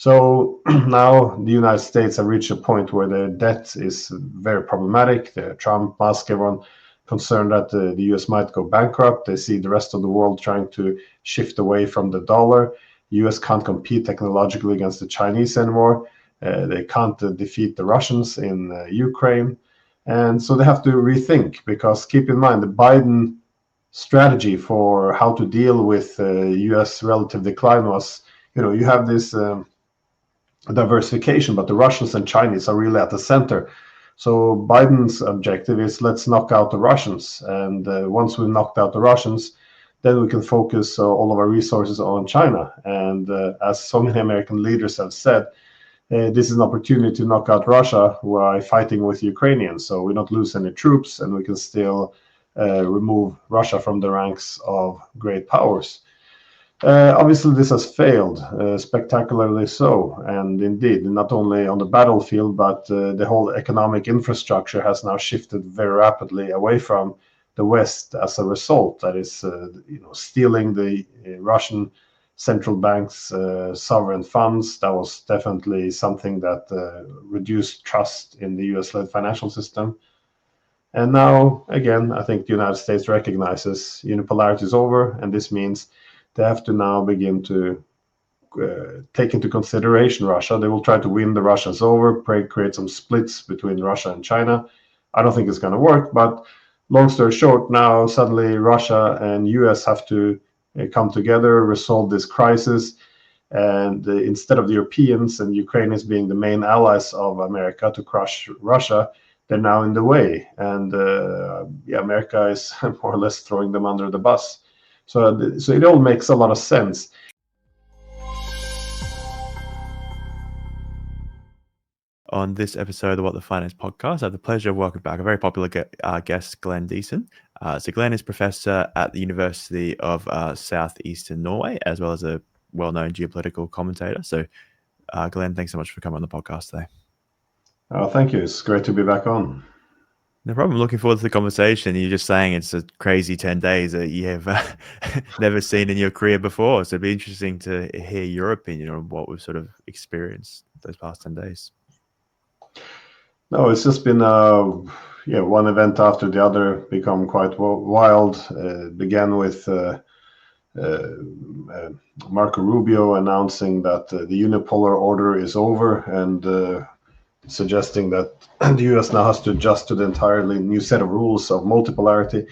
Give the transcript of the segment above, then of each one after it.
So now the United States have reached a point where their debt is very problematic. Trump, Musk, everyone concerned that the US might go bankrupt. They see the rest of the world trying to shift away from the dollar. US can't compete technologically against the Chinese anymore. They can't defeat the Russians in Ukraine. And so they have to rethink, because keep in mind, the Biden strategy for how to deal with US relative decline was, you have this diversification, but the Russians and Chinese are really at the center. So Biden's objective is, let's knock out the Russians. And once we've knocked out the Russians, then we can focus all of our resources on China. And as so many American leaders have said, this is an opportunity to knock out Russia while fighting with Ukrainians. So we don't lose any troops, and we can still remove Russia from the ranks of great powers. Obviously, this has failed, spectacularly so. And indeed, not only on the battlefield, but the whole economic infrastructure has now shifted very rapidly away from the West as a result. That is, stealing the Russian central bank's sovereign funds. That was definitely something that reduced trust in the US-led financial system. And now, again, I think the United States recognizes unipolarity is over, and this means they have to now begin to take into consideration Russia. They will try to win the Russians over, create some splits between Russia and China. I don't think it's going to work, but long story short, now suddenly Russia and US have to come together, resolve this crisis. And instead of the Europeans and Ukrainians being the main allies of America to crush Russia, they're now in the way. And America is more or less throwing them under the bus. So it all makes a lot of sense. On this episode of What the Finance podcast, I have the pleasure of welcoming back a very popular guest, Glenn Diesen. So Glenn is professor at the University of South-Eastern Norway, as well as a well-known geopolitical commentator. So Glenn, thanks so much for coming on the podcast today. Thank you. It's great to be back on. No problem. Looking forward to the conversation. You're just saying it's a crazy 10 days that you have never seen in your career before. So it'd be interesting to hear your opinion on what we've sort of experienced those past 10 days. No, it's just been one event after the other, become quite wild. Began with Marco Rubio announcing that the unipolar order is over, and suggesting that the US now has to adjust to the entirely new set of rules of multipolarity.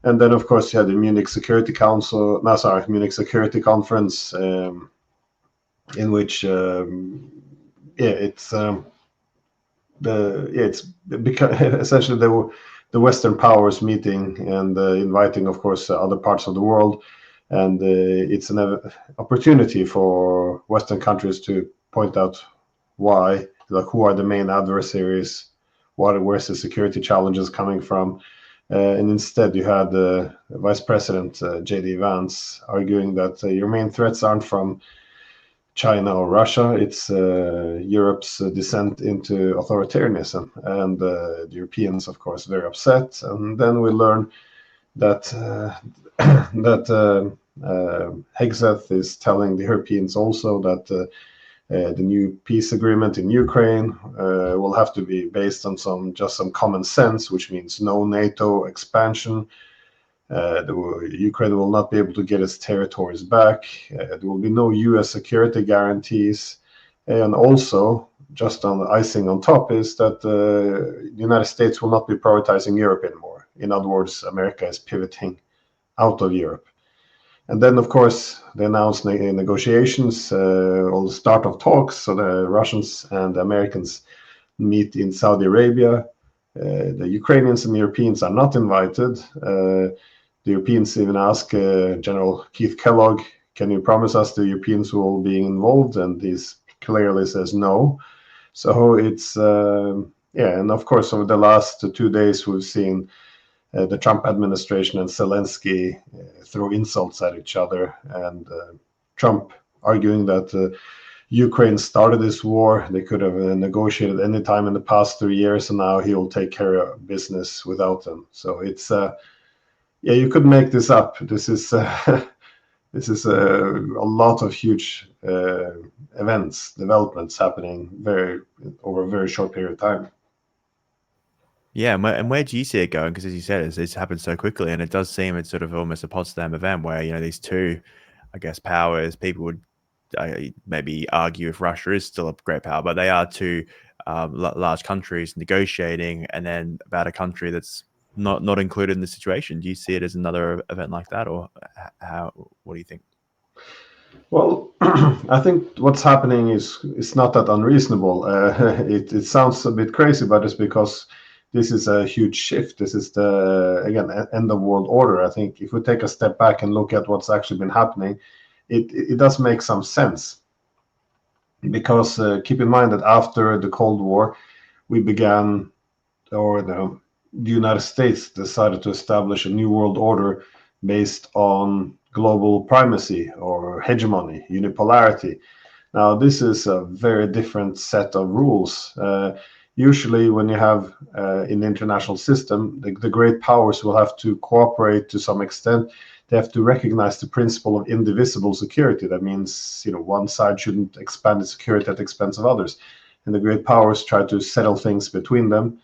And then, of course, you had the Munich Security Conference, in which it's because essentially the Western powers meeting and inviting, of course, other parts of the world, and it's an opportunity for Western countries to point out why, like, who are the main adversaries, where's the security challenges coming from, and instead you had Vice President J.D. Vance arguing that your main threats aren't from China or Russia, it's Europe's descent into authoritarianism, and the Europeans, of course, very upset. And then we learn that Hegseth is telling the Europeans also that the new peace agreement in Ukraine will have to be based on some common sense, which means no NATO expansion. Ukraine will not be able to get its territories back. There will be no US security guarantees. And also, just on the icing on top, is that the United States will not be prioritizing Europe anymore. In other words, America is pivoting out of Europe. And then, of course, they announced negotiations, or the start of talks. So the Russians and the Americans meet in Saudi Arabia. The Ukrainians and the Europeans are not invited. The Europeans even ask General Keith Kellogg, can you promise us the Europeans will be involved? And he clearly says no. So it's, and of course, over the last 2 days, we've seen the Trump administration and Zelensky throw insults at each other, and Trump arguing that Ukraine started this war. They could have negotiated any time in the past 3 years, and now he will take care of business without them. So it's, you couldn't make this up. This is This is a lot of huge developments happening over a very short period of time. Yeah, and where do you see it going? Because as you said, it's happened so quickly, and it does seem it's sort of almost a Potsdam event where, these two, I guess, powers, people would maybe argue if Russia is still a great power, but they are two large countries negotiating, and then about a country that's not included in the situation. Do you see it as another event like that, or what do you think? Well, I think what's happening is not that unreasonable. It sounds a bit crazy, but it's because this is a huge shift. This is again, end of world order. I think if we take a step back and look at what's actually been happening, it does make some sense. Because keep in mind that after the Cold War, we began, or the United States decided to establish a new world order based on global primacy or hegemony, unipolarity. Now, this is a very different set of rules. Usually, when you have in the international system, the great powers will have to cooperate to some extent. They have to recognize the principle of indivisible security. That means, one side shouldn't expand its security at the expense of others. And the great powers try to settle things between them.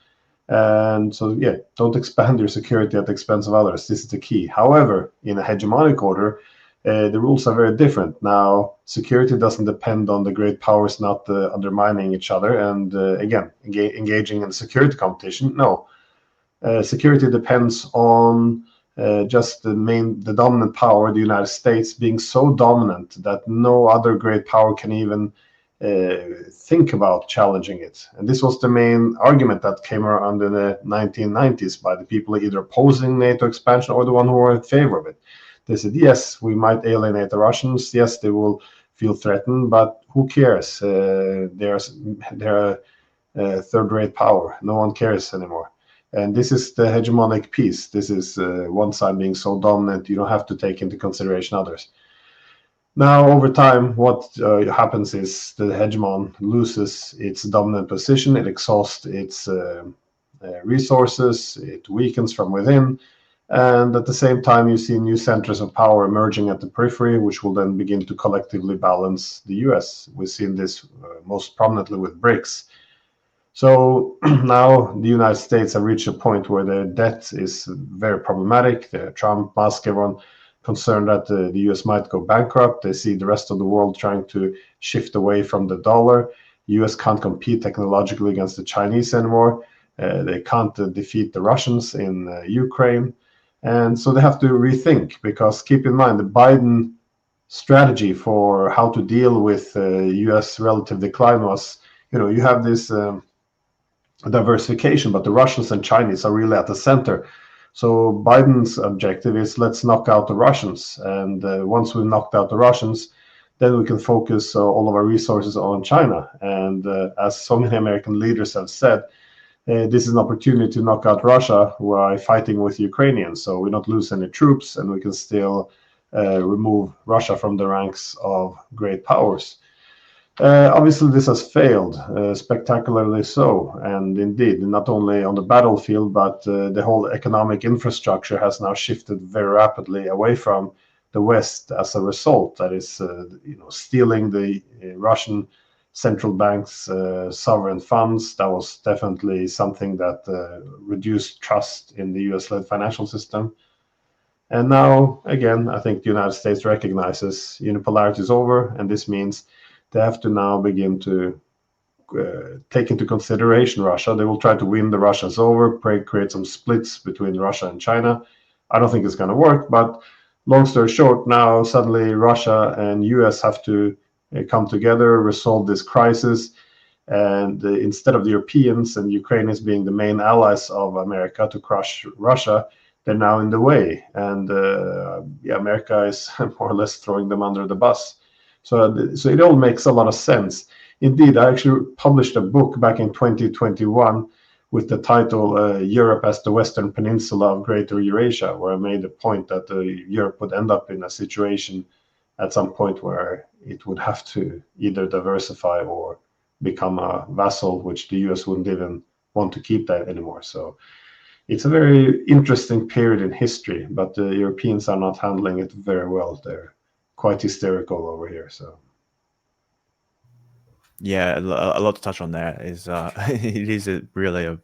And so, don't expand your security at the expense of others. This is the key. However, in a hegemonic order, the rules are very different. Now, security doesn't depend on the great powers not undermining each other and, again, engaging in security competition. No. Security depends on just the dominant power, the United States, being so dominant that no other great power can even think about challenging it. And this was the main argument that came around in the 1990s by the people either opposing NATO expansion or the one who were in favor of it. They said, yes, we might alienate the Russians. Yes, they will feel threatened, but who cares? They're a third-rate power. No one cares anymore. And this is the hegemonic piece. This is one side being so dominant, you don't have to take into consideration others. Now, over time, what happens is the hegemon loses its dominant position, it exhausts its resources, it weakens from within, and at the same time, you see new centers of power emerging at the periphery, which will then begin to collectively balance the US. We've seen this most prominently with BRICS. So now the United States have reached a point where their debt is very problematic. Trump, Musk, everyone concerned that the US might go bankrupt. They see the rest of the world trying to shift away from the dollar. The US can't compete technologically against the Chinese anymore. They can't defeat the Russians in Ukraine. And so they have to rethink, because keep in mind the Biden strategy for how to deal with US relative decline was, you have this diversification, but the Russians and Chinese are really at the center. So Biden's objective is, let's knock out the Russians. And once we've knocked out the Russians, then we can focus all of our resources on China. And as so many American leaders have said, this is an opportunity to knock out Russia while fighting with Ukrainians. So we don't lose any troops, and we can still remove Russia from the ranks of great powers. Obviously, this has failed, spectacularly so. And indeed, not only on the battlefield, but the whole economic infrastructure has now shifted very rapidly away from the West as a result. That is, stealing the Russian central bank's sovereign funds. That was definitely something that reduced trust in the US-led financial system. And now, again, I think the United States recognizes unipolarity is over, and this means they have to now begin to take into consideration Russia. They will try to win the Russians over, create some splits between Russia and China. I don't think it's going to work, but long story short, now suddenly Russia and US have to come together, resolve this crisis. And instead of the Europeans and Ukrainians being the main allies of America to crush Russia, they're now in the way. And America is more or less throwing them under the bus. So it all makes a lot of sense. Indeed, I actually published a book back in 2021 with the title Europe as the Western Peninsula of Greater Eurasia, where I made the point that Europe would end up in a situation at some point where it would have to either diversify or become a vassal, which the US wouldn't even want to keep that anymore. So it's a very interesting period in history, but the Europeans are not handling it very well. They're quite hysterical over here. So yeah, a lot to touch on there. Is it is really a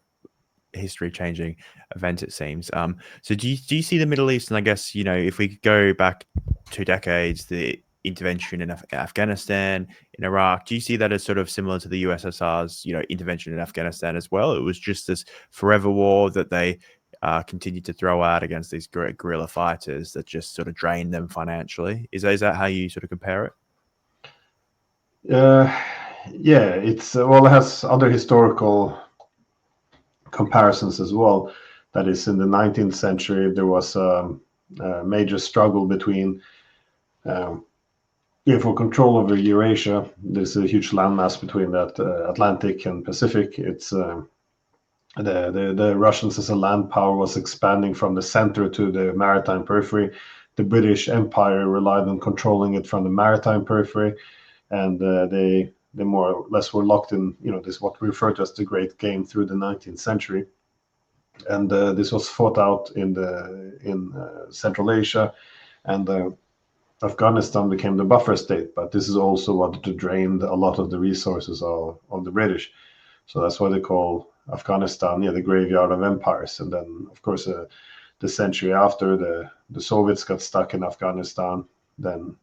history-changing event, it seems. So do you see the Middle East, and I guess, if we go back 2 decades, the intervention in Afghanistan, in Iraq, do you see that as sort of similar to the USSR's intervention in Afghanistan as well? It was just this forever war that they continued to throw out against these guerrilla fighters that just sort of drained them financially. Is that how you sort of compare it? Yeah, it's well, it has other historical comparisons as well. That is, in the 19th century, there was a major struggle between for control over Eurasia. There's a huge landmass between that Atlantic and Pacific. It's the Russians as a land power was expanding from the center to the maritime periphery. The British Empire relied on controlling it from the maritime periphery, and they more or less were locked in, this what we refer to as the Great Game through the 19th century. And this was fought out in Central Asia, and Afghanistan became the buffer state. But this is also what drained a lot of the resources of the British. So that's why they call Afghanistan, the graveyard of empires. And then, of course, the century after, the Soviets got stuck in Afghanistan. Then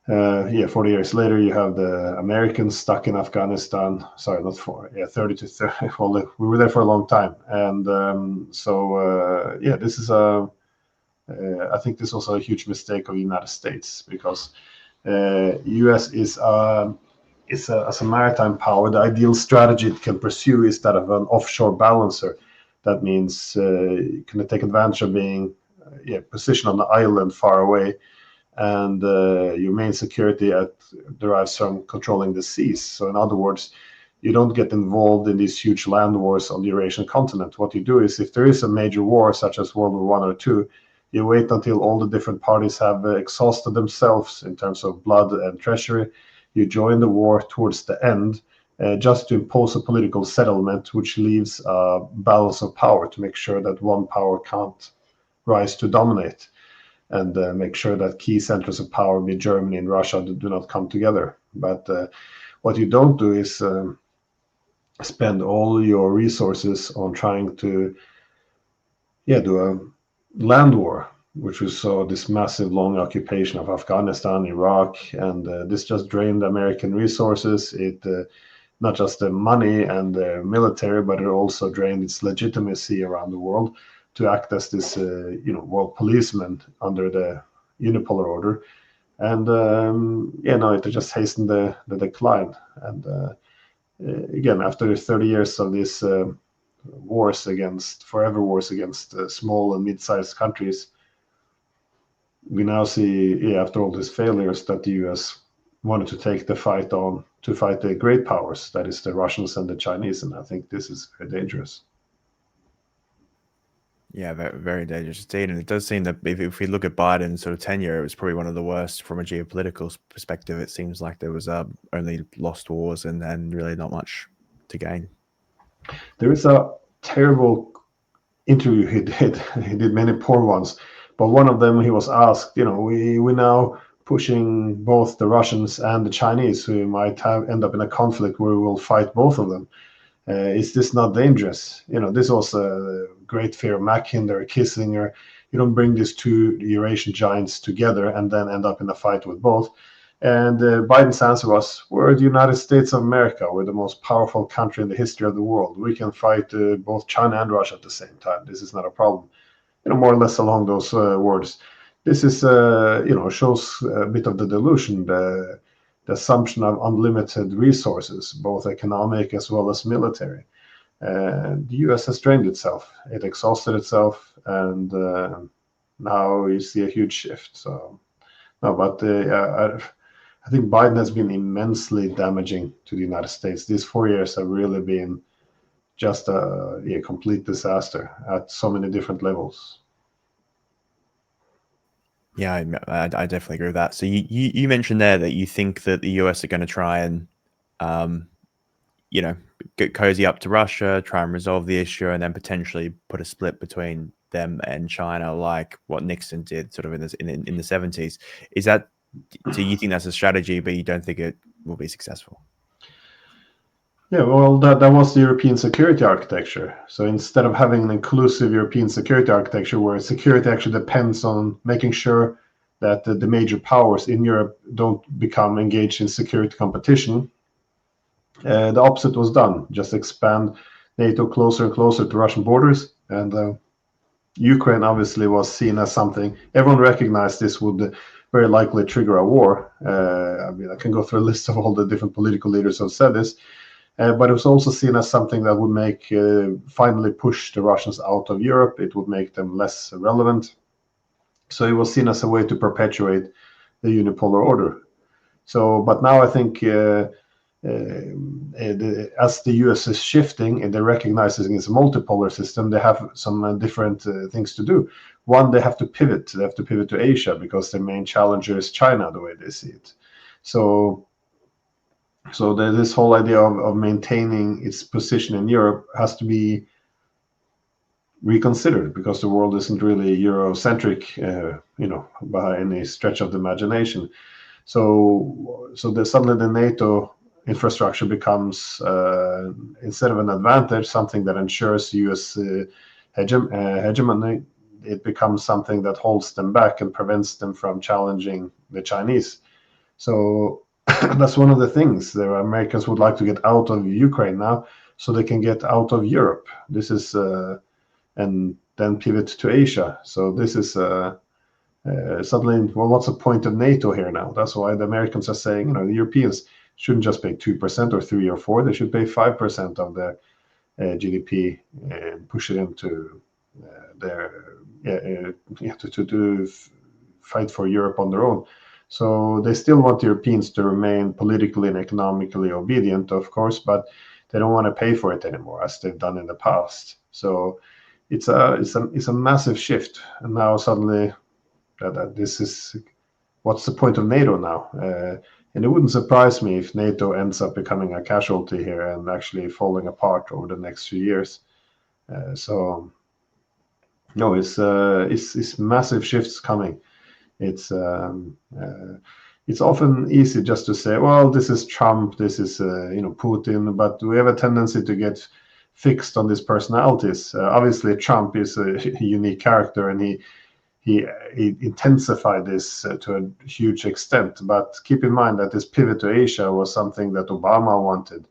40 years later, you have the Americans stuck in Afghanistan. Sorry, not 30 to 30. Well, we were there for a long time. And this is I think this was a huge mistake of the United States, because U.S. is as a maritime power, the ideal strategy it can pursue is that of an offshore balancer. That means you can take advantage of being positioned on the island far away, and your main security derives from controlling the seas. So in other words, you don't get involved in these huge land wars on the Eurasian continent. What you do is, if there is a major war, such as World War I or II, you wait until all the different parties have exhausted themselves in terms of blood and treasury. You join the war towards the end, just to impose a political settlement, which leaves a balance of power to make sure that one power can't rise to dominate, and make sure that key centers of power, be Germany and Russia, do not come together. But what you don't do is spend all your resources on trying to do a land war, which we saw this massive long occupation of Afghanistan, Iraq, and this just drained American resources. It not just the money and the military, but it also drained its legitimacy around the world to act as this world policeman under the unipolar order. And it just hastened the decline. And again, after 30 years of these forever wars against small and mid-sized countries, we now see, after all these failures, that the US wanted to take the fight on to fight the great powers, that is the Russians and the Chinese. And I think this is very dangerous. Yeah, very, very dangerous indeed. And it does seem that if we look at Biden's sort of tenure, it was probably one of the worst from a geopolitical perspective. It seems like there was only lost wars and really not much to gain. There is a terrible interview he did. He did many poor ones, but one of them, he was asked, we now pushing both the Russians and the Chinese, who might end up in a conflict where we will fight both of them. Is this not dangerous? This was a great fear of Mackinder, Kissinger. You don't bring these two Eurasian giants together and then end up in a fight with both. And Biden's answer was, we're the United States of America. We're the most powerful country in the history of the world. We can fight both China and Russia at the same time. This is not a problem. More or less along those words. This is, shows a bit of the delusion, the assumption of unlimited resources, both economic as well as military. The US has drained itself. It exhausted itself, and now you see a huge shift. So, no, but I think Biden has been immensely damaging to the United States. These 4 years have really been just a complete disaster at so many different levels. Yeah, I definitely agree with that. So you mentioned there that you think that the US are going to try and, get cozy up to Russia, try and resolve the issue, and then potentially put a split between them and China, like what Nixon did sort of in the 70s. Is that, do you think that's a strategy, but you don't think it will be successful? Yeah, well, that was the European security architecture. So instead of having an inclusive European security architecture where security actually depends on making sure that the major powers in Europe don't become engaged in security competition, the opposite was done. Just expand NATO closer and closer to Russian borders. And Ukraine obviously was seen as something, everyone recognized this would very likely trigger a war. I mean, I can go through a list of all the different political leaders who have said this. But it was also seen as something that would make finally push the Russians out of Europe. It would make them less relevant. So it was seen as a way to perpetuate the unipolar order. So, but now I think as the US is shifting and they're recognizing it's a multipolar system, they have some different things to do. One, they have to pivot. They have to pivot to Asia because their main challenger is China, the way they see it. So this whole idea of maintaining its position in Europe has to be reconsidered because the world isn't really Eurocentric, by any stretch of the imagination. So suddenly the NATO infrastructure becomes, instead of an advantage, something that ensures US hegemony. It becomes something that holds them back and prevents them from challenging the Chinese. So that's one of the things. The Americans would like to get out of Ukraine now so they can get out of Europe. This is, and then pivot to Asia. So this is suddenly, well, what's the point of NATO here now? That's why the Americans are saying, the Europeans shouldn't just pay 2% or 3 or 4. They should pay 5% of their GDP and push it into to fight for Europe on their own. So they still want the Europeans to remain politically and economically obedient, of course, but they don't want to pay for it anymore, as they've done in the past. So it's a massive shift, and now suddenly that this is what's the point of NATO now? And it wouldn't surprise me if NATO ends up becoming a casualty here and actually falling apart over the next few years. So no, it's massive shifts coming. It's often easy just to say, well, this is Trump, this is Putin, but we have a tendency to get fixed on these personalities. Obviously, Trump is a unique character, and he intensified this to a huge extent. But keep in mind that this pivot to Asia was something that Obama wanted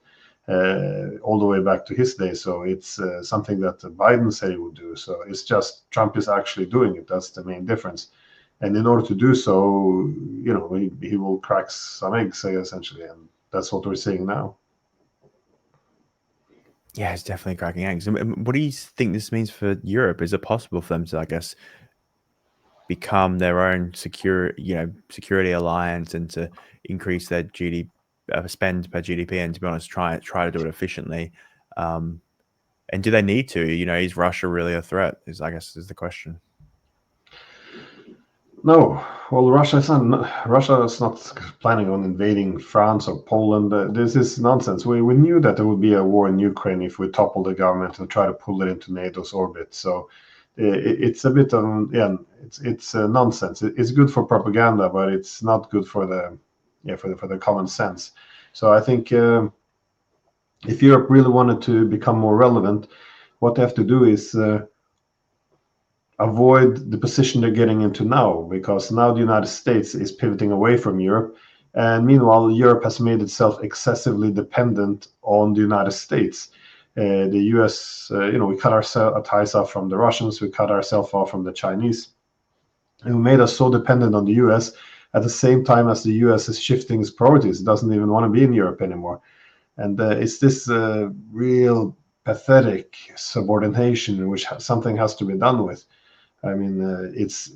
all the way back to his day. So it's something that Biden said he would do. So it's just Trump is actually doing it. That's the main difference. And in order to do so, he will crack some eggs, essentially, and that's what we're seeing now. Yeah, it's definitely cracking eggs. And what do you think this means for Europe? Is it possible for them to, I guess, become their own security alliance and to increase their GDP spend per GDP, and to be honest, try to do it efficiently? And do they need to? Is Russia really a threat? Is the question. No, well, Russia is not planning on invading France or Poland. This is nonsense. We knew that there would be a war in Ukraine if we topple the government and try to pull it into NATO's orbit. So it's a bit of it's nonsense. It's good for propaganda, but it's not good for the common sense. So I think if Europe really wanted to become more relevant, what they have to do is avoid the position they're getting into now, because now the United States is pivoting away from Europe, and meanwhile Europe has made itself excessively dependent on the United States. The US, we cut our ties off from the Russians, we cut ourselves off from the Chinese, and we made us so dependent on the US at the same time as the US is shifting its priorities. It doesn't even want to be in Europe anymore. And it's this real pathetic subordination which something has to be done with. I mean, it's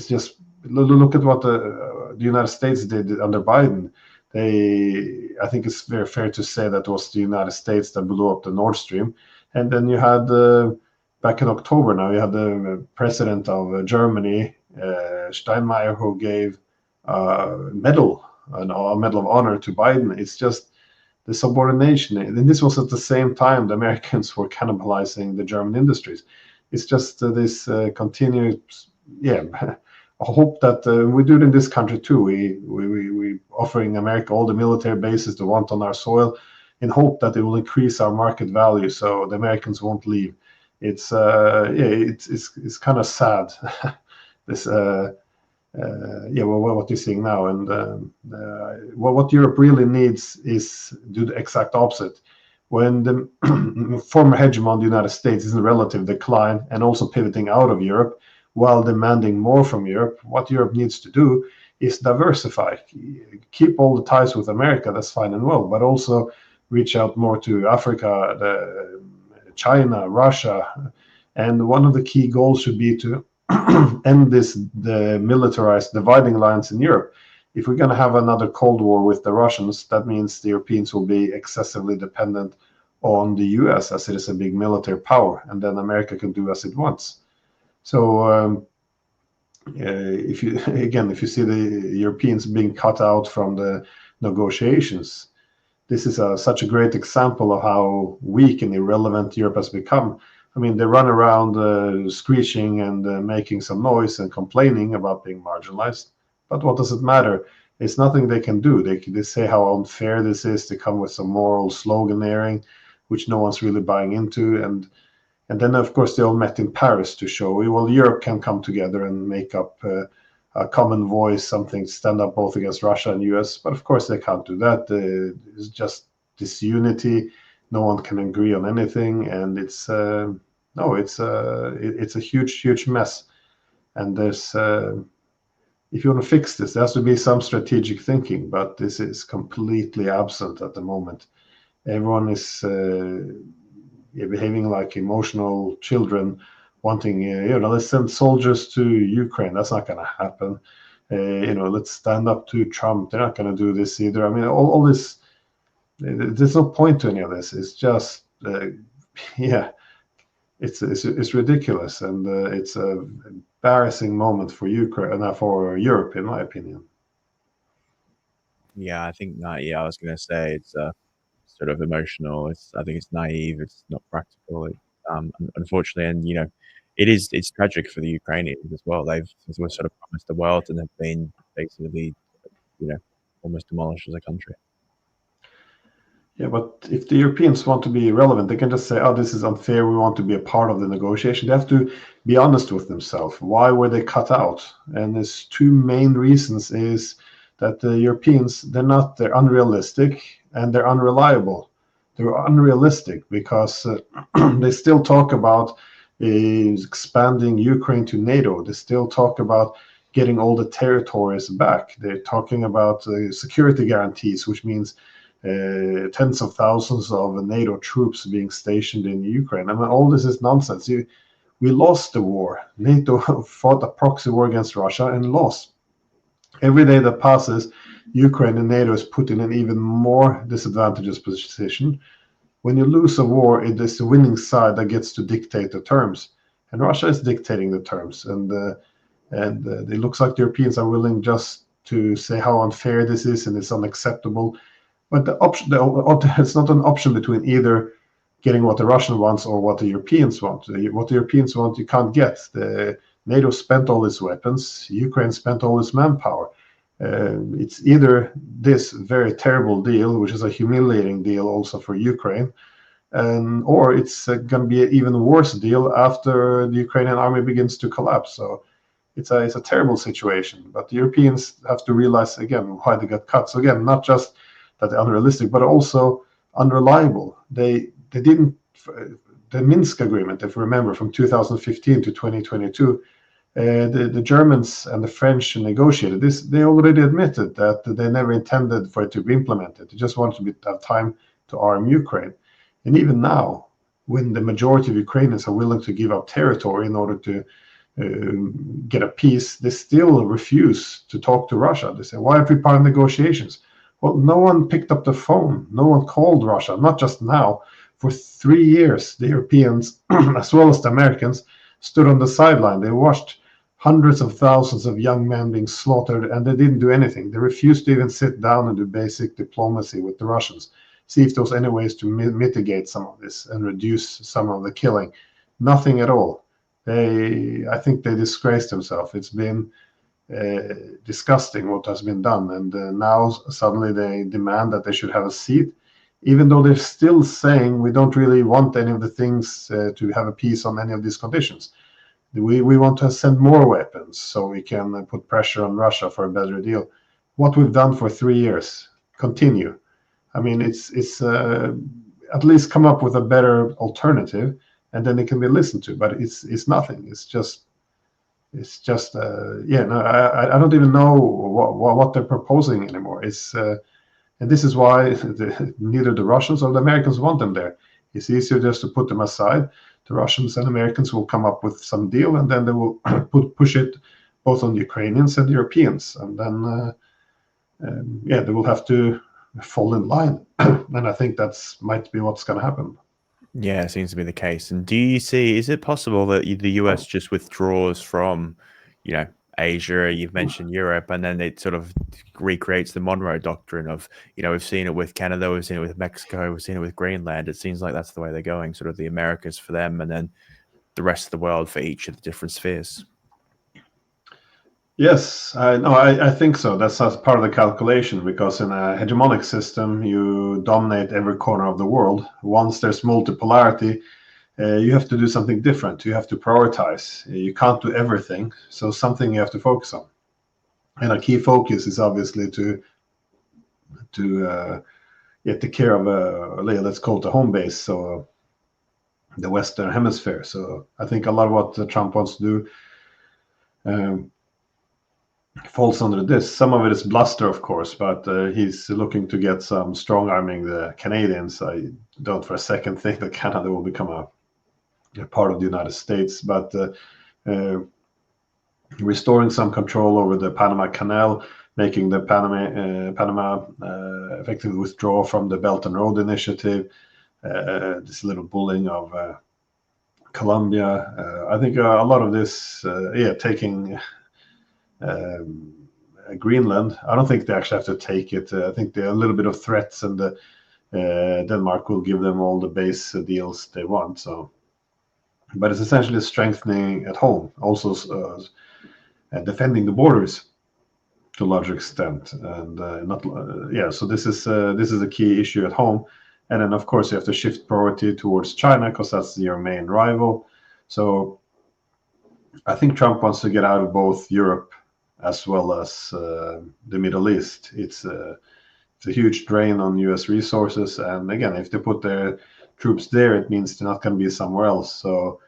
just look at what the United States did under Biden. I think it's very fair to say that it was the United States that blew up the Nord Stream. And then you had back in October now, you had the president of Germany, Steinmeier, who gave a medal of honor to Biden. It's just the subordination. And this was at the same time the Americans were cannibalizing the German industries. It's just this continued, I hope that we do it in this country too. We offering America all the military bases they want on our soil, in hope that it will increase our market value, so the Americans won't leave. It's it's kind of sad. This what you're seeing now, and what Europe really needs is do the exact opposite. When the former hegemon, the United States, is in relative decline and also pivoting out of Europe while demanding more from Europe, what Europe needs to do is diversify. Keep all the ties with America, that's fine and well, but also reach out more to Africa, China, Russia. And one of the key goals should be to end the militarized dividing lines in Europe. If we're going to have another Cold War with the Russians, that means the Europeans will be excessively dependent on the US, as it is a big military power, and then America can do as it wants. So if you see the Europeans being cut out from the negotiations, this is such a great example of how weak and irrelevant Europe has become. I mean, they run around screeching and making some noise and complaining about being marginalized. But what does it matter? It's nothing they can do. They say how unfair this is. They come with some moral sloganeering, which no one's really buying into. And then, of course, they all met in Paris to show, well, Europe can come together and make up a common voice, something, stand up both against Russia and US. But of course, they can't do that. It's just disunity. No one can agree on anything, and it's a huge mess. And there's if you want to fix this, there has to be some strategic thinking, but this is completely absent at the moment. Everyone is behaving like emotional children, wanting let's send soldiers to Ukraine. That's not going to happen. Let's stand up to Trump. They're not going to do this either. I mean, all this. There's no point to any of this. It's just, it's ridiculous, and it's an embarrassing moment for Ukraine and for Europe, in my opinion. Yeah, I think that. Yeah, I was going to say it's sort of emotional. I think it's naive. It's not practical. Unfortunately, and it's tragic for the Ukrainians as well. They were sort of promised the world and have been basically, almost demolished as a country. Yeah, but if the Europeans want to be relevant, they can just say, oh, this is unfair. We want to be a part of the negotiation. They have to be honest with themselves. Why were they cut out? And there's two main reasons is that the Europeans, they're unrealistic and they're unreliable. They're unrealistic because they still talk about expanding Ukraine to NATO. They still talk about getting all the territories back. They're talking about security guarantees, which means tens of thousands of NATO troops being stationed in Ukraine. I mean, all this is nonsense. We lost the war. NATO fought a proxy war against Russia and lost. Every day that passes, Ukraine and NATO is put in an even more disadvantageous position. When you lose a war, it is the winning side that gets to dictate the terms, and Russia is dictating the terms. And it looks like the Europeans are willing just to say how unfair this is and it's unacceptable. But it's not an option between either getting what the Russian wants or what the Europeans want. What the Europeans want, you can't get. NATO spent all its weapons. Ukraine spent all its manpower. It's either this very terrible deal, which is a humiliating deal also for Ukraine, or it's going to be an even worse deal after the Ukrainian army begins to collapse. So it's a terrible situation. But the Europeans have to realize, again, why they got cut. So again, not just that they're unrealistic, but also unreliable. They didn't. The Minsk agreement, if you remember, from 2015 to 2022, the Germans and the French negotiated this. They already admitted that they never intended for it to be implemented. They just wanted to have time to arm Ukraine. And even now, when the majority of Ukrainians are willing to give up territory in order to get a peace, they still refuse to talk to Russia. They say, why aren't we part of negotiations? Well, no one picked up the phone. No one called Russia, not just now. For 3 years, the Europeans, as well as the Americans, stood on the sideline. They watched hundreds of thousands of young men being slaughtered, and they didn't do anything. They refused to even sit down and do basic diplomacy with the Russians, see if there was any ways to mitigate some of this and reduce some of the killing. Nothing at all. I think they disgraced themselves. It's been disgusting what has been done, and now suddenly they demand that they should have a seat, even though they're still saying we don't really want any of the things to have a peace on any of these conditions. We want to send more weapons so we can put pressure on Russia for a better deal. What we've done for 3 years, continue. I mean, it's at least come up with a better alternative, and then it can be listened to. But it's nothing. It's just yeah. No, I don't even know what they're proposing anymore. And this is why neither the Russians or the Americans want them there. It's easier just to put them aside. The Russians and Americans will come up with some deal, and then they will push it both on the Ukrainians and the Europeans, and then yeah, they will have to fall in line. And I think that's might be what's going to happen. Yeah, it seems to be the case. And do you see, is it possible that the US just withdraws from, Asia, you've mentioned Europe, and then it sort of recreates the Monroe doctrine of, we've seen it with Canada, we've seen it with Mexico, we've seen it with Greenland. It seems like that's the way they're going, sort of the Americas for them, and then the rest of the world for each of the different spheres. Yes, I think so. That's part of the calculation, because in a hegemonic system, you dominate every corner of the world. Once there's multipolarity, you have to do something different. You have to prioritize. You can't do everything, so something you have to focus on. And a key focus is obviously to take care of let's call it a home base, so the Western Hemisphere. So I think a lot of what Trump wants to do falls under this. Some of it is bluster, of course, but he's looking to get some strong arming the Canadians. I don't for a second think that Canada will become a part of the United States, but restoring some control over the Panama Canal, making the Panama effectively withdraw from the Belt and Road Initiative, this little bullying of Colombia. I think a lot of this, taking Greenland. I don't think they actually have to take it. I think there are a little bit of threats, and Denmark will give them all the base deals they want. So, but it's essentially strengthening at home, also defending the borders to a larger extent, and not So this is a key issue at home, and then of course you have to shift priority towards China because that's your main rival. So I think Trump wants to get out of both Europe as well as the Middle East. It's a huge drain on U.S. resources, and again, if they put their troops there, it means they're not going to be somewhere else. So,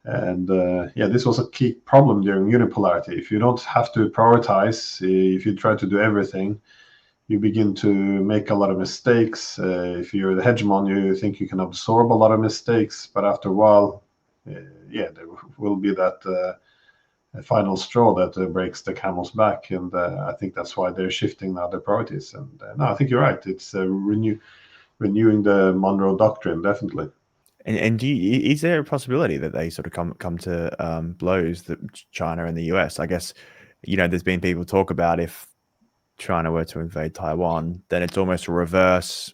and this was a key problem during unipolarity. If you don't have to prioritize, if you try to do everything, you begin to make a lot of mistakes. If you're the hegemon, you think you can absorb a lot of mistakes, but after a while, there will be that final straw that breaks the camel's back, and I think that's why they're shifting now their priorities. And no, I think you're right. It's renewing the Monroe doctrine, definitely. And is there a possibility that they sort of come to blows, that China and the US? I guess, there's been people talk about if China were to invade Taiwan, then it's almost a reverse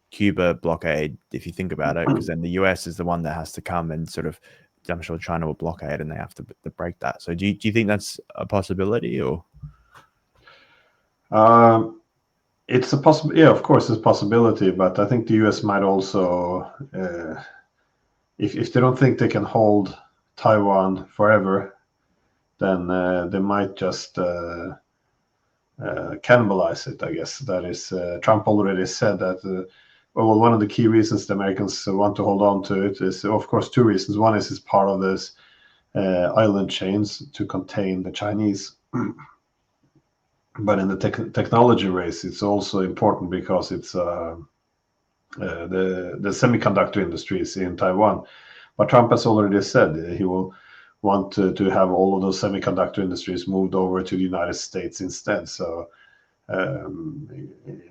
Cuba blockade, if you think about it, because then the US is the one that has to come and sort of, I'm sure China will blockade and they have to break that. So do you think that's a possibility, or? It's a possibility. Yeah, of course, it's a possibility, but I think the US might also, if they don't think they can hold Taiwan forever, then they might just cannibalize it, I guess. That is, Trump already said that. Well, one of the key reasons the Americans want to hold on to it is, of course, two reasons. One is it's part of this island chains to contain the Chinese. But in the technology race, it's also important because it's the semiconductor industries in Taiwan. But Trump has already said he will want to have all of those semiconductor industries moved over to the United States instead. So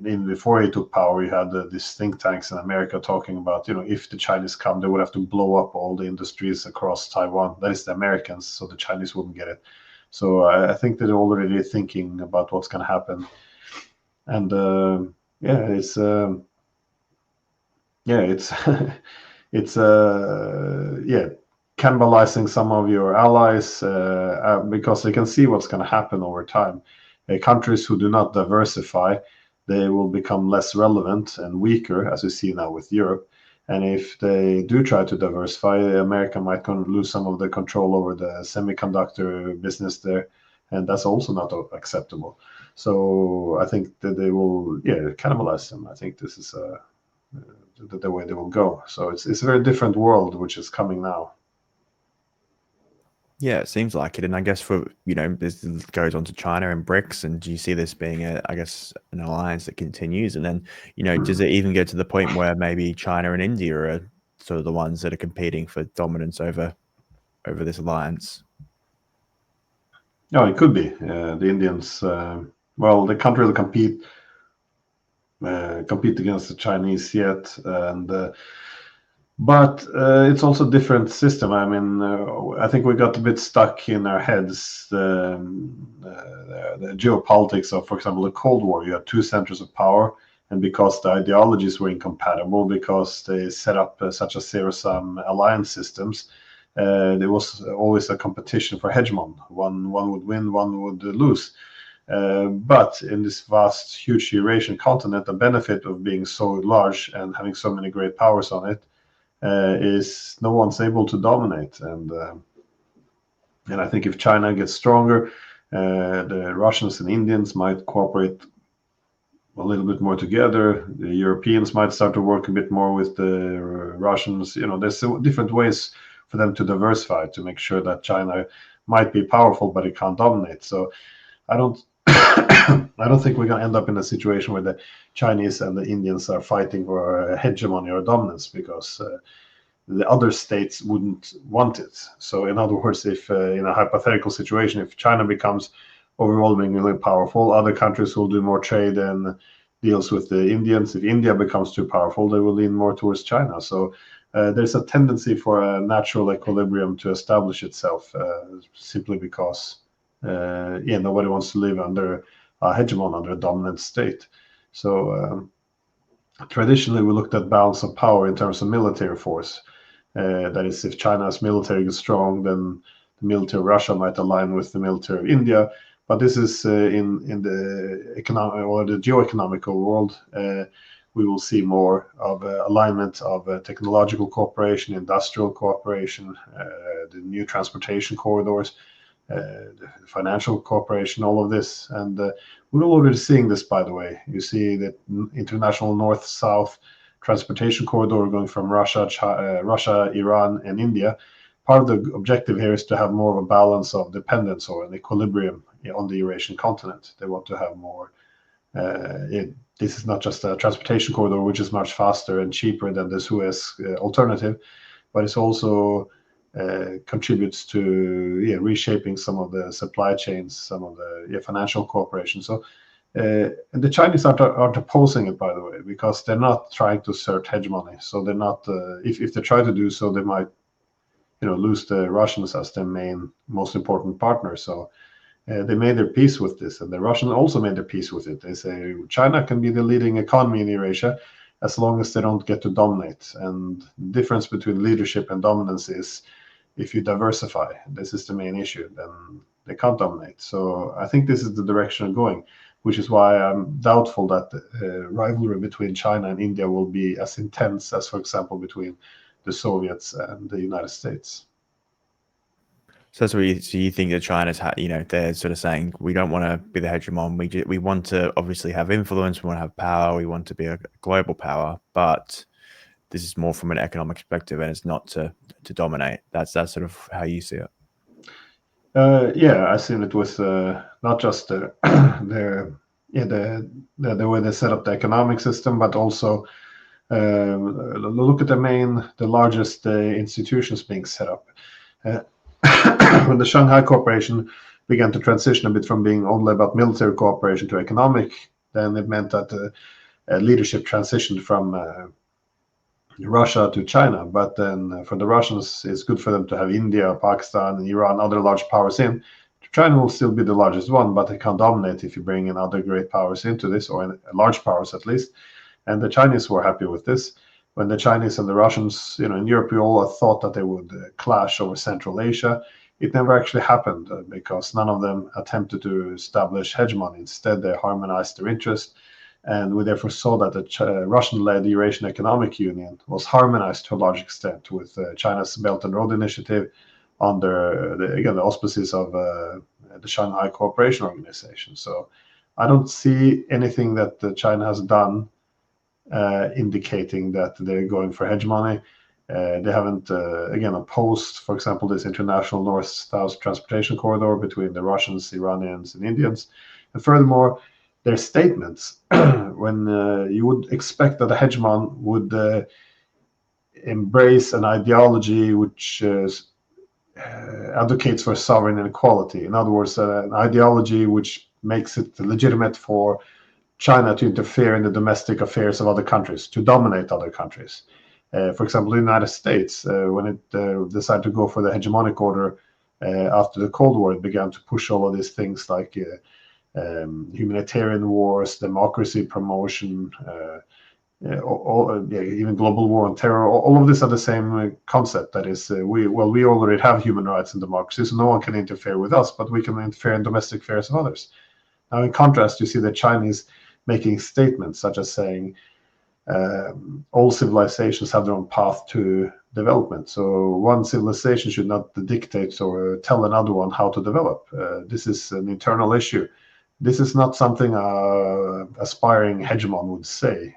before he took power, we had these think tanks in America talking about, if the Chinese come, they would have to blow up all the industries across Taiwan. That is the Americans, so the Chinese wouldn't get it. So I think they're already thinking about what's going to happen. And it's cannibalizing some of your allies because they can see what's going to happen over time. Countries who do not diversify, they will become less relevant and weaker, as we see now with Europe. And if they do try to diversify, America might lose some of the control over the semiconductor business there, and that's also not acceptable. So I think that they will, cannibalize them. I think this is the way they will go. So it's a very different world which is coming now. Yeah, it seems like it. And I guess for, this goes on to China and BRICS, and do you see this being an alliance that continues? And then, does it even get to the point where maybe China and India are sort of the ones that are competing for dominance over this alliance? No, it could be. The Indians, they can't really compete against the Chinese yet, but it's also a different system. I mean, I think we got a bit stuck in our heads the geopolitics of, for example, the Cold War. You had two centers of power, and because the ideologies were incompatible, because they set up such a zero-sum alliance systems, there was always a competition for hegemon. One would win, one would lose. But in this vast, huge Eurasian continent, the benefit of being so large and having so many great powers on it is no one's able to dominate. And I think if China gets stronger, the Russians and Indians might cooperate a little bit more together. The Europeans might start to work a bit more with the Russians. There's different ways for them to diversify to make sure that China might be powerful, but it can't dominate. So I don't think we're going to end up in a situation where the Chinese and the Indians are fighting for hegemony or dominance, because the other states wouldn't want it. So in other words, if in a hypothetical situation, if China becomes overwhelmingly powerful, other countries will do more trade and deals with the Indians. If India becomes too powerful, they will lean more towards China. So there's a tendency for a natural equilibrium to establish itself, simply because nobody wants to live under a hegemon, under a dominant state. So traditionally, we looked at balance of power in terms of military force. That is, if China's military is strong, then the military of Russia might align with the military of India. But this is in the economic or the geoeconomical world. We will see more of alignment of technological cooperation, industrial cooperation, the new transportation corridors, the financial cooperation, all of this. And we're already seeing this, by the way. You see that international north-south transportation corridor going from Russia, Iran, and India. Part of the objective here is to have more of a balance of dependence or an equilibrium on the Eurasian continent. They want to have more. This is not just a transportation corridor, which is much faster and cheaper than the Suez alternative, but it's also contributes to reshaping some of the supply chains, some of the financial cooperation. So and the Chinese aren't opposing it, by the way, because they're not trying to assert hegemony. So they're not. If they try to do so, they might lose the Russians as their most important partner. So they made their peace with this, and the Russians also made their peace with it. They say China can be the leading economy in Eurasia as long as they don't get to dominate. And the difference between leadership and dominance is if you diversify. This is the main issue. Then they can't dominate. So I think this is the direction of going, which is why I'm doubtful that the rivalry between China and India will be as intense as, for example, between the Soviets and the United States. So you think that China's, they're sort of saying, we don't want to be the hegemon. We want to obviously have influence. We want to have power. We want to be a global power. But this is more from an economic perspective, and it's not to dominate. That's sort of how you see it. I seen it with not just the way they set up the economic system, but also look at the largest institutions being set up. When the Shanghai Cooperation began to transition a bit from being only about military cooperation to economic, then it meant that leadership transitioned from Russia to China. But then for the Russians, it's good for them to have India, Pakistan, Iran, other large powers in. China will still be the largest one, but they can't dominate if you bring in other great powers into this, or large powers at least. And the Chinese were happy with this. when the Chinese and the Russians, in Europe, we all thought that they would clash over Central Asia. It never actually happened because none of them attempted to establish hegemony. Instead, they harmonized their interests, and we therefore saw that the Russian-led Eurasian Economic Union was harmonized to a large extent with China's Belt and Road Initiative under the auspices of the Shanghai Cooperation Organization. So I don't see anything that China has done indicating that they're going for hegemony. They haven't, opposed, for example, this international north-south transportation corridor between the Russians, Iranians, and Indians. And furthermore, their statements, when you would expect that a hegemon would embrace an ideology which advocates for sovereign equality. In other words, an ideology which makes it legitimate for China to interfere in the domestic affairs of other countries, to dominate other countries. For example, the United States, when it decided to go for the hegemonic order after the Cold War, it began to push all of these things like humanitarian wars, democracy promotion, even global war on terror. All of this are the same concept. That is, we already have human rights and democracy, so no one can interfere with us, but we can interfere in domestic affairs of others. Now, in contrast, you see the Chinese making statements such as saying all civilizations have their own path to development. So one civilization should not dictate or tell another one how to develop. This is an internal issue. This is not something aspiring hegemon would say.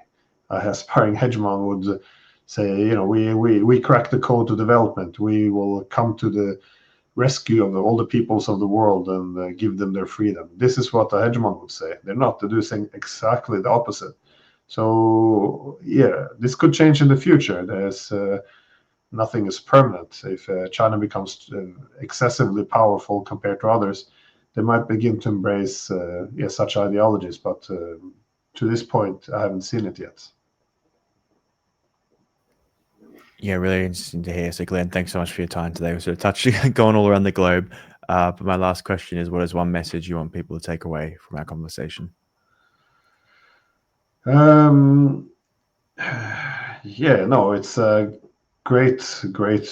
Aspiring hegemon would say, we crack the code to development. We will come to the rescue of all the peoples of the world and give them their freedom. This is what a hegemon would say. They're not. They're doing exactly the opposite. So yeah, this could change in the future. There's nothing is permanent. If China becomes excessively powerful compared to others, they might begin to embrace such ideologies. But to this point, I haven't seen it yet. Yeah, really interesting to hear. So, Glenn, thanks so much for your time today. We're sort of touching, going all around the globe. But my last question is, what is one message you want people to take away from our conversation? It's a great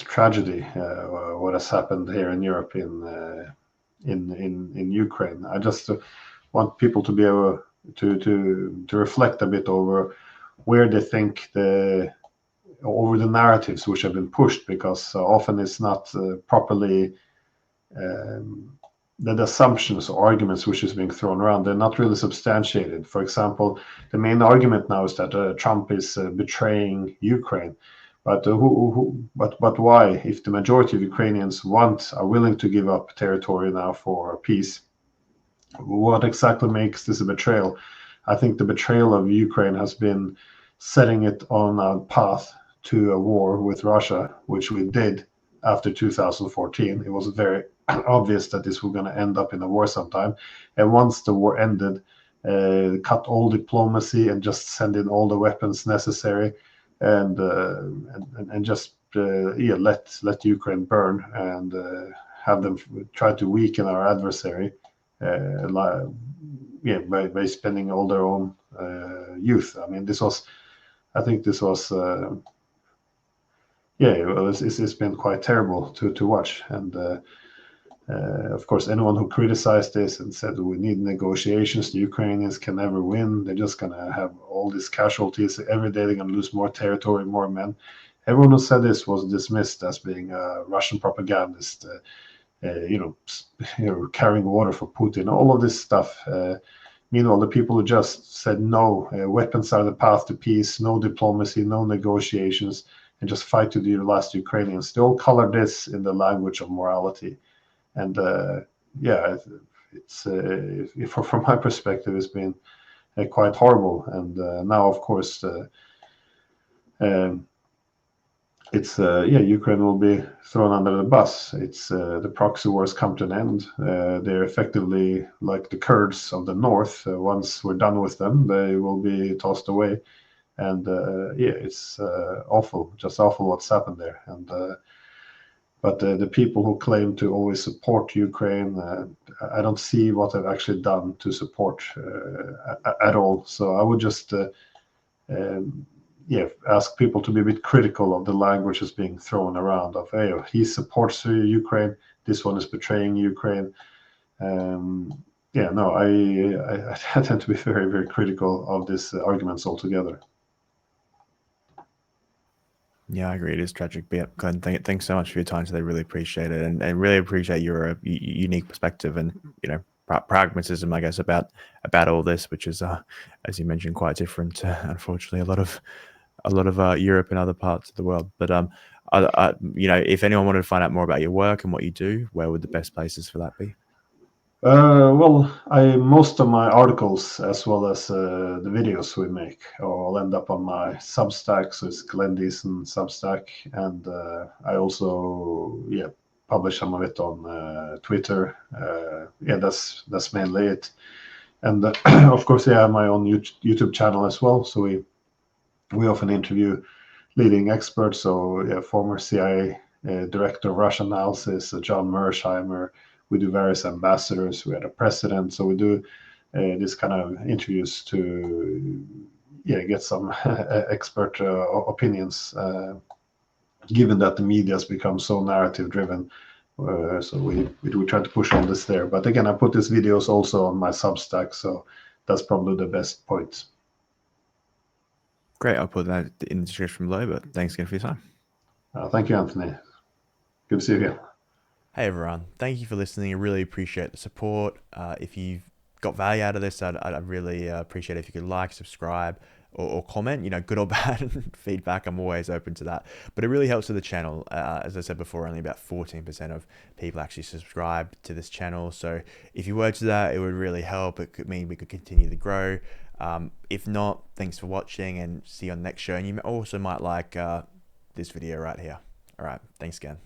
tragedy what has happened here in Europe in Ukraine. I just want people to be able to reflect a bit over where they think over the narratives which have been pushed, because often it's not properly the assumptions or arguments which is being thrown around. They're not really substantiated. For example, the main argument now is that Trump is betraying Ukraine. But but why? If the majority of Ukrainians are willing to give up territory now for peace, what exactly makes this a betrayal? I think the betrayal of Ukraine has been setting it on a path to a war with Russia, which we did after 2014. It was very obvious that this was going to end up in a war sometime. And once the war ended, cut all diplomacy and just send in all the weapons necessary, and just let Ukraine burn and have them try to weaken our adversary, by spending all their own youth. I mean, I think this was. It's been quite terrible to watch, and of course, anyone who criticized this and said we need negotiations, the Ukrainians can never win. They're just gonna have all these casualties every day. They're gonna lose more territory, more men. Everyone who said this was dismissed as being a Russian propagandist, carrying water for Putin. All of this stuff. Meanwhile, the people who just said no, weapons are the path to peace, no diplomacy, no negotiations, and just fight to the last Ukrainians. They all color this in the language of morality, and it's from my perspective, it's been quite horrible. And now, of course, Ukraine will be thrown under the bus. It's the proxy wars come to an end. They're effectively like the Kurds of the north. Once we're done with them, they will be tossed away. And it's awful, just awful what's happened there. And but the people who claim to always support Ukraine, I don't see what they've actually done to support at all. So I would just ask people to be a bit critical of the language that's being thrown around of, hey, he supports Ukraine, this one is betraying Ukraine. No, I tend to be very, very critical of these arguments altogether. Yeah, I agree. It is tragic. But yeah, Glenn, thanks so much for your time today. Really appreciate it, and really appreciate your unique perspective and pragmatism, I guess, about all this, which is, as you mentioned, quite different to, unfortunately, a lot of Europe and other parts of the world. But if anyone wanted to find out more about your work and what you do, where would the best places for that be? Well, most of my articles, as well as the videos we make, all end up on my Substack. So it's Glenn Diesen Substack, and I also publish some of it on Twitter. That's mainly it. And of course, I have my own YouTube channel as well. So we often interview leading experts. So former CIA director of Russian analysis, John Mersheimer. We do various ambassadors. We had a president. So we do this kind of interviews to get some expert opinions, given that the media has become so narrative driven. So we try to push on this there. But again, I put these videos also on my Substack. So that's probably the best point. Great. I'll put that in the description below. But thanks again for your time. Thank you, Anthony. Good to see you again. Hey everyone, thank you for listening. I really appreciate the support. If you've got value out of this, I'd really appreciate it if you could like, subscribe, or comment, good or bad feedback. I'm always open to that. But it really helps with the channel. As I said before, only about 14% of people actually subscribe to this channel. So if you were to that, it would really help. It could mean we could continue to grow. If not, thanks for watching and see you on the next show. And you also might like this video right here. All right, thanks again.